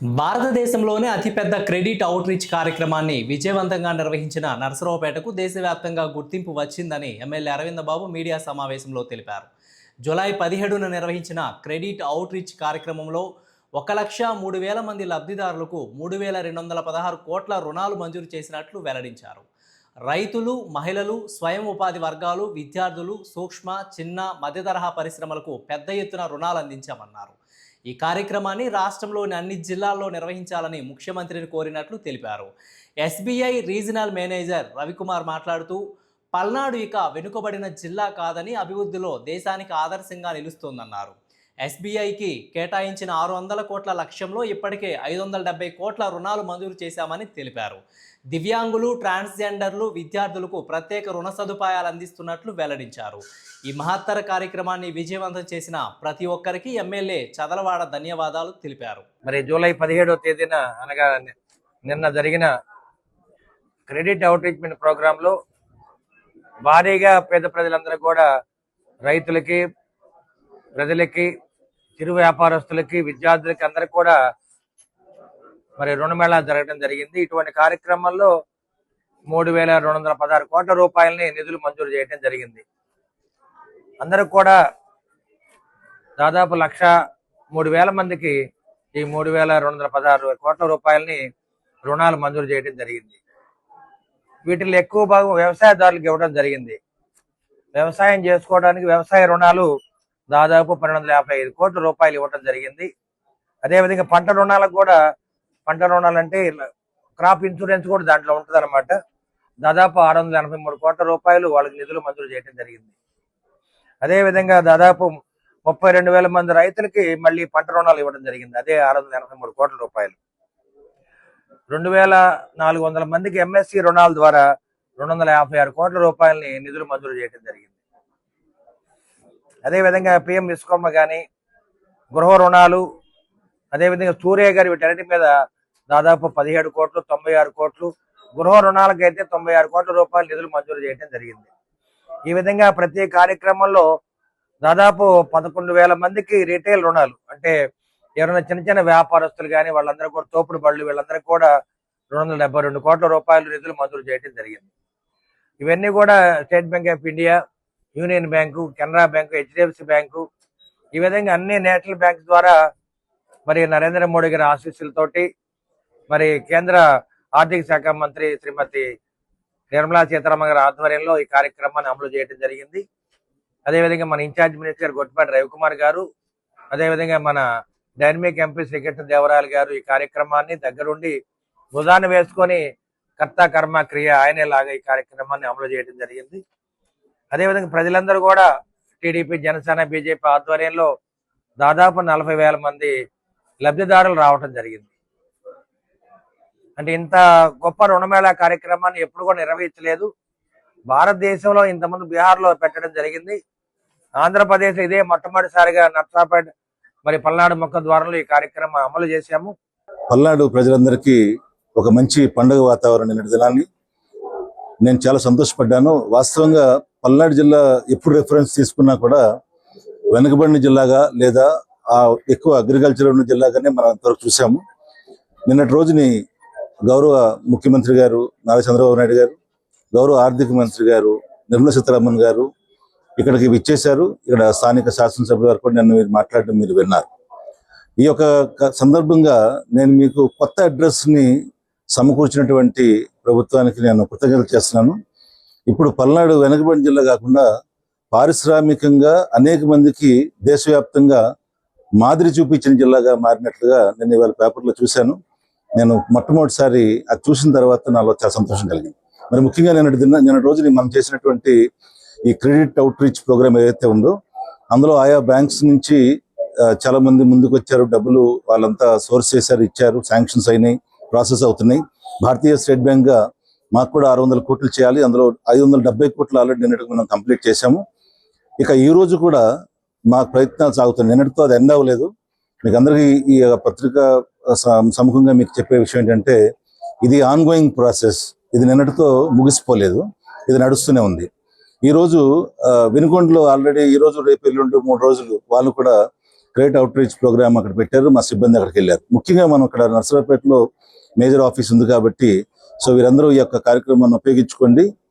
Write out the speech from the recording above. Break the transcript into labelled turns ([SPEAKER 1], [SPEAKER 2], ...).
[SPEAKER 1] భారతదేశంలోనే అతిపెద్ద credit out reach కార్యక్రమాన్ని విజయవంతంగా నిర్వహించిన నరసరావుపేటకు దేశవ్యాప్తంగా గుర్తింపు వచ్చిందని ఎమ్మెల్యే అరవిందబాబు మీడియా సమావేశంలో తెలిపారు. జూలై 17న నిర్వహించిన క్రెడిట్ అవుట్ రీచ్ కార్యక్రమంలో 1,03,000 మంది లబ్ధిదారులకు 3,216 కోట్ల రుణాలు మంజూరు చేసినట్లు వెల్లడించారు. రైతులు, మహిళలు, స్వయం ఉపాధి వర్గాలు, విద్యార్థులు, సూక్ష్మ, చిన్న, మధ్యతరహా పరిశ్రమలకు పెద్ద ఎత్తున రుణాలు అందించామన్నారు. ఈ కార్యక్రమాన్ని రాష్ట్రంలోని అన్ని జిల్లాల్లో నిర్వహించాలని ముఖ్యమంత్రిని కోరినట్లు తెలిపారు. ఎస్బీఐ రీజనల్ మేనేజర్ రవికుమార్ మాట్లాడుతూ, పల్నాడు ఇక వెనుకబడిన జిల్లా కాదని అభివృద్ధిలో దేశానికి ఆదర్శంగా నిలుస్తోందన్నారు. ఎస్బీఐకి కేటాయించిన 600 కోట్ల లక్ష్యంలో ఇప్పటికే 570 కోట్ల రుణాలు మంజూరు చేశామని తెలిపారు. దివ్యాంగులు, ట్రాన్స్జెండర్లు, విద్యార్థులకు ప్రత్యేక రుణ సదుపాయాలు అందిస్తున్నట్లు వెల్లడించారు. ఈ మహత్తర కార్యక్రమాన్ని విజయవంతం చేసిన ప్రతి ఒక్కరికి ఎమ్మెల్యే చదలవాడ ధన్యవాదాలు తెలిపారు.
[SPEAKER 2] మరి జూలై 17వ తేదీన అనగా నిన్న జరిగిన క్రెడిట్ అవుట్రీచ్మెంట్ ప్రోగ్రామ్ లో భారీగా పేద ప్రజలందరూ కూడా రైతులకి, ప్రజలకి, చిరు వ్యాపారస్తులకి, విద్యార్థులకి అందరికి కూడా మరి రుణమేళా జరగడం జరిగింది. ఇటువంటి కార్యక్రమంలో 3,216 కోట్ల రూపాయలని నిధులు మంజూరు చేయడం జరిగింది. అందరూ కూడా దాదాపు 1,03,000 మందికి ఈ 3,216 కోట్ల రూపాయలని రుణాలు మంజూరు చేయడం జరిగింది. వీటిలో ఎక్కువ భాగం వ్యవసాయదారులకు ఇవ్వడం జరిగింది. వ్యవసాయం చేసుకోవడానికి వ్యవసాయ రుణాలు దాదాపు 1,255 కోట్ల రూపాయలు ఇవ్వడం జరిగింది. అదేవిధంగా పంట రుణాలకు కూడా, పంట రుణాలు అంటే క్రాప్ ఇన్సూరెన్స్ కూడా దాంట్లో ఉంటుంది అనమాట. దాదాపు 683 కోట్ల రూపాయలు వాళ్ళకి నిధులు మంజూరు చేయడం జరిగింది. అదేవిధంగా దాదాపు 32,000 మంది రైతులకి మళ్ళీ పంట రుణాలు ఇవ్వడం జరిగింది. అదే 683 కోట్ల రూపాయలు. 2,400 మందికి ఎంఎస్సి రుణాల ద్వారా 256 కోట్ల రూపాయలని నిధులు మంజూరు చేయడం జరిగింది. అదేవిధంగా పిఎం విశ్వకర్మ కానీ, గృహ రుణాలు, అదేవిధంగా సూర్య గారి వీటన్నిటి మీద దాదాపు 17 కోట్లు, 96 కోట్లు, గృహ రుణాలకైతే 96 కోట్ల రూపాయలు నిధులు మంజూరు చేయడం జరిగింది. ఈ విధంగా ప్రతి కార్యక్రమంలో దాదాపు 11,000 మందికి రిటైల్ రుణాలు, అంటే ఎవరైనా చిన్న చిన్న వ్యాపారస్తులు కానీ వాళ్ళందరూ కూడా, తోపుడు బళ్ళు, వీళ్ళందరికీ కూడా 272 కోట్ల రూపాయలు నిధులు మంజూరు చేయడం జరిగింది. ఇవన్నీ కూడా state bank of India, union bank, Canara bank, HDFC bank, ఈ విధంగా అన్ని నేషనల్ బ్యాంక్ ద్వారా మరి నరేంద్ర మోడీ గారి ఆశీస్సులతోటి మరి కేంద్ర ఆర్థిక శాఖ మంత్రి శ్రీమతి నిర్మలా సీతారామన్ గారి ఆధ్వర్యంలో ఈ కార్యక్రమాన్ని అమలు చేయడం జరిగింది. అదేవిధంగా మన ఇన్ఛార్జ్ మినిస్టర్ గొట్టిపాటి రవికుమార్ గారు, అదేవిధంగా మన డైనమిక్ ఎంపీ శ్రీకృష్ణ దేవరాయలు గారు ఈ కార్యక్రమాన్ని దగ్గరుండి భుజాన్ని వేసుకొని కర్త కర్మ క్రియ ఆయనేలాగా ఈ కార్యక్రమాన్ని అమలు చేయడం జరిగింది. అదేవిధంగా ప్రజలందరూ కూడా టీడీపీ, జనసేన, బీజేపీ ఆధ్వర్యంలో దాదాపు 40,000 మంది లబ్ధిదారులు రావటం జరిగింది. అంటే ఇంత గొప్ప రుణమేళా కార్యక్రమాన్ని ఎప్పుడు కూడా నిర్వహించలేదు. భారతదేశంలో ఇంతమంది బీహార్లో పెట్టడం జరిగింది. ఆంధ్రప్రదేశ్ ఇదే మొట్టమొదటిసారిగా నర్సాపేట మరి పల్నాడు ముఖ ద్వారంలో ఈ కార్యక్రమం అమలు చేశాము.
[SPEAKER 3] పల్నాడు ప్రజలందరికీ ఒక మంచి పండుగ వాతావరణం నిన్న దినాన్ని నేను చాలా సంతోషపడ్డాను. వాస్తవంగా పల్నాడు జిల్లా ఎప్పుడు రెఫరెన్స్ తీసుకున్నా కూడా వెనుకబడిన జిల్లాగా లేదా ఎక్కువ అగ్రికల్చర్ ఉన్న జిల్లాగానే మనం అంతవరకు చూసాము. నిన్నటి రోజుని గౌరవ ముఖ్యమంత్రి గారు నారా చంద్రబాబు నాయుడు గారు, గౌరవ ఆర్థిక మంత్రి గారు నిర్మలా సీతారామన్ గారు ఇక్కడికి విచ్చేశారు. ఇక్కడ స్థానిక శాసనసభ్యుల వారు కూడా నన్ను మాట్లాడడం మీరు విన్నారు. ఈ యొక్క సందర్భంగా నేను మీకు కొత్త అడ్రస్ని సమకూర్చినటువంటి ప్రభుత్వానికి నేను కృతజ్ఞతలు చేస్తున్నాను. ఇప్పుడు పల్నాడు వెనుకబడిన జిల్లా కాకుండా పారిశ్రామికంగా అనేక మందికి దేశవ్యాప్తంగా మాదిరి చూపించిన జిల్లాగా మారినట్లుగా నేను ఇవాళ పేపర్లో చూశాను. నేను మొట్టమొదటిసారి అది చూసిన తర్వాత నాలో చాలా సంతోషం కలిగింది. మరి ముఖ్యంగా నిన్న రోజుని మనం చేసినటువంటి ఈ క్రెడిట్ అవుట్ రీచ్ ప్రోగ్రామ్ ఏదైతే ఉందో అందులో ఆయా బ్యాంక్స్ నుంచి చాలా మంది ముందుకు వచ్చారు, డబ్బులు వాళ్ళంతా సోర్స్ చేశారు, ఇచ్చారు, శాంక్షన్స్ అయినాయి, ప్రాసెస్ అవుతున్నాయి. భారతీయ స్టేట్ బ్యాంక్ గా మాకు కూడా 600 కోట్లు చేయాలి, అందులో 570 కోట్లు ఆల్రెడీ నిన్నటికి మనం కంప్లీట్ చేశాము. ఇక ఈ రోజు కూడా మా ప్రయత్నాలు సాగుతున్నాయి. నిన్నటితో అది ఎండ్ అవ్వలేదు. మీకు అందరికీ ఈ పత్రిక సముఖంగా మీకు చెప్పే విషయం ఏంటంటే ఇది ఆన్గోయింగ్ ప్రాసెస్. ఇది నిన్నటితో ముగిసిపోలేదు, ఇది నడుస్తూనే ఉంది. ఈరోజు వినుకొండలో ఆల్రెడీ ఈరోజు రేపు ఎల్లుండి 3 రోజులు వాళ్ళు కూడా గ్రేట్ అవుట్ రీచ్ ప్రోగ్రామ్ అక్కడ పెట్టారు. మా సిబ్బంది అక్కడికి వెళ్ళారు. ముఖ్యంగా మనం ఇక్కడ నర్సరావుపేటలో మేజర్ ఆఫీస్ ఉంది కాబట్టి సో వీరందరూ ఈ యొక్క కార్యక్రమాన్ని ఉపయోగించుకోండి.